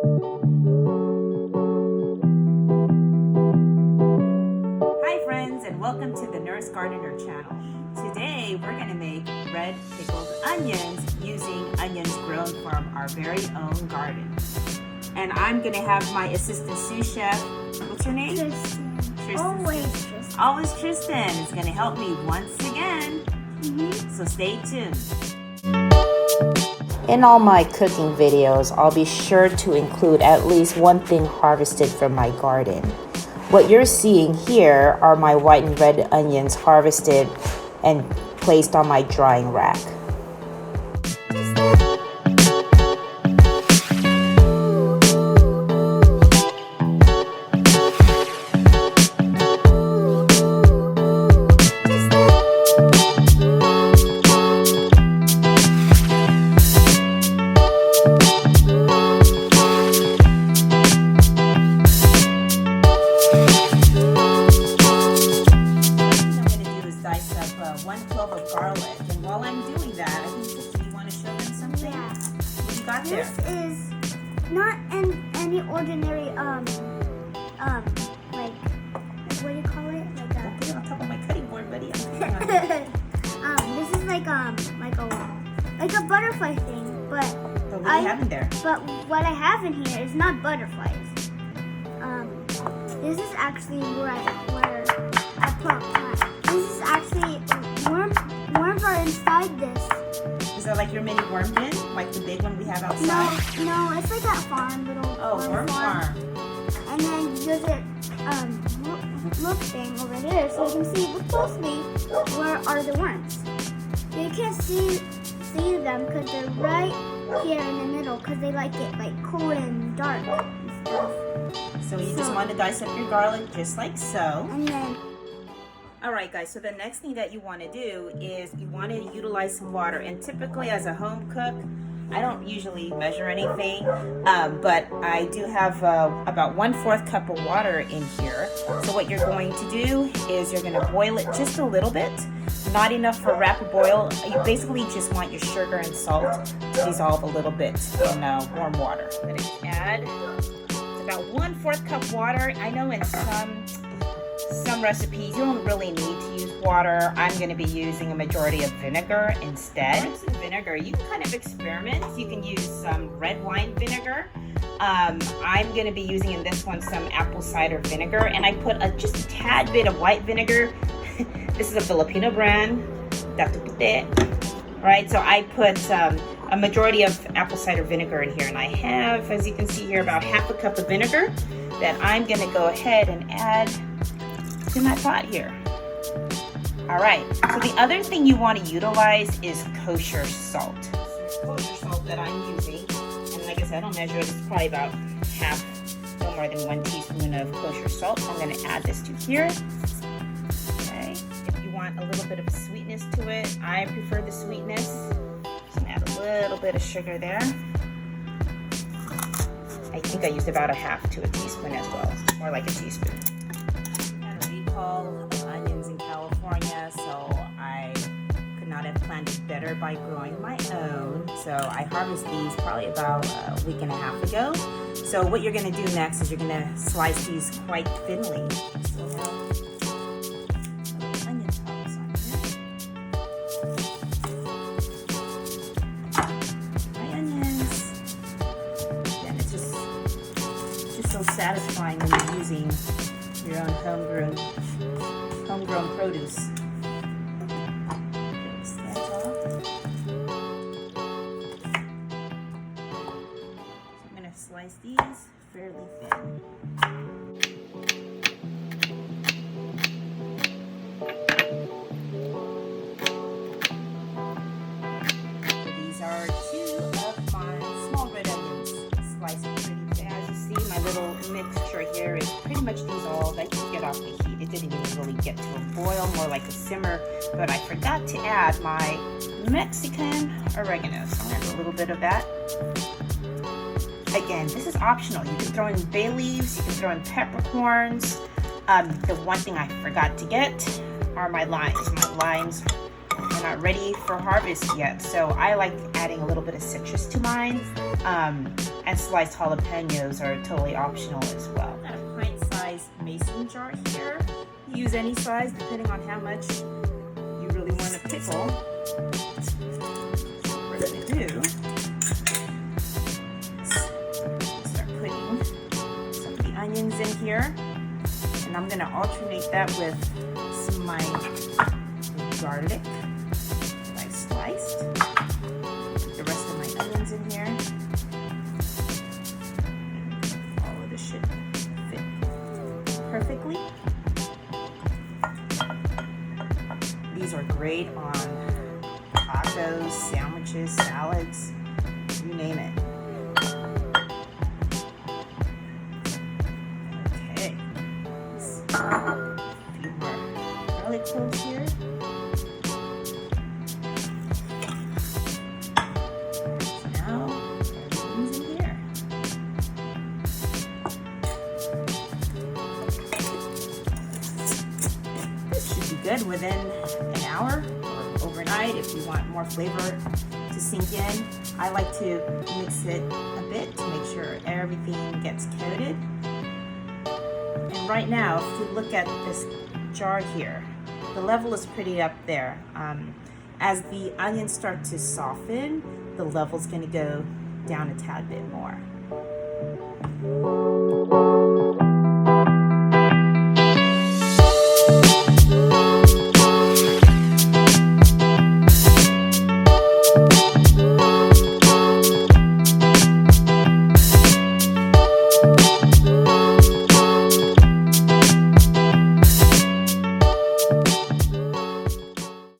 Hi friends, and welcome to the Nurse Gardener channel. Today we're going to make red pickled onions using onions grown from our very own garden. And I'm going to have my assistant sous chef, what's her name? Tristan. Always Tristan is going to help me once again. So stay tuned. In all my cooking videos, I'll be sure to include at least one thing harvested from my garden. What you're seeing here are my white and red onions harvested and placed on my drying rack. One clove of garlic, and while I'm doing that, I think Sister, you want to show them something? Yeah. What you got there? This is not any ordinary like what do you call it? Don't put it on top of my cutting board, buddy. This is like a butterfly thing, but what do you have in there? But what I have in here is not butterflies. This is actually where I put plants. This is actually worms are inside this. Is that like your mini worm bin? Like the big one we have outside? No, it's like that little worm farm. And then there's a look thing over here, so you can see, look closely, where are the worms. You can't see them because they're right here in the middle because they like it like cold and dark and stuff. So you just want to dice up your garlic just like so. And then Alright guys, so the next thing that you want to do is you want to utilize some water. And typically as a home cook, I don't usually measure anything, but I do have about 1/4 cup of water in here. So what you're going to do is you're going to boil it just a little bit, not enough for a rapid boil. You basically just want your sugar and salt to dissolve a little bit in warm water. I'm going to add about 1/4 cup water. I know in some recipes you don't really need to use water. I'm going to be using a majority of vinegar instead. When using vinegar, you can kind of experiment. You can use some red wine vinegar. I'm going to be using in this one some apple cider vinegar, and I put just a tad bit of white vinegar. This is a Filipino brand. Right, so I put a majority of apple cider vinegar in here, and I have, as you can see here, about 1/2 cup of vinegar that I'm going to go ahead and add to my pot here. All right, so the other thing you want to utilize is kosher salt. Kosher salt that I'm using, and like I said, I don't measure it, it's probably about no more than 1 teaspoon of kosher salt. I'm going to add this to here. Okay, if you want a little bit of sweetness to it, I prefer the sweetness. So I'm going to add a little bit of sugar there. I think I used about 1/2 to a teaspoon as well, more like a teaspoon. Of onions in California, so I could not have planned it better by growing my own. So I harvest these probably about a week and a half ago. So what you're going to do next is you're going to slice these quite thinly. So now, onion tops on here. My onions. And it's just so satisfying when you're using your own homegrown produce. That's all. So I'm going to slice these fairly thin. So these are 2 of my small red onions sliced pretty thin. As you see, my little mixture here is pretty much dissolved. I just get off the heat. It didn't even really get to a boil, more like a simmer, but I forgot to add my Mexican oregano. So I'm going to add a little bit of that. Again, this is optional. You can throw in bay leaves, you can throw in peppercorns. The one thing I forgot to get are my limes. My limes are not ready for harvest yet, so I like adding a little bit of citrus to mine. And sliced jalapenos are totally optional as well. I've got a pint-sized mason jar here. Use any size depending on how much you really want to pickle. What we're going to do is start putting some of the onions in here, and I'm going to alternate that with some of my garlic that I've sliced. Put the rest of my onions in here. All of this should fit perfectly. These are great on tacos, sandwiches, salads, you name it. Okay, a few more garlic cloves here. So now, everything's in here. This should be good within an hour or overnight if you want more flavor to sink in. I like to mix it a bit to make sure everything gets coated. And right now, if you look at this jar here, the level is pretty up there. As the onions start to soften, the level's going to go down a tad bit more.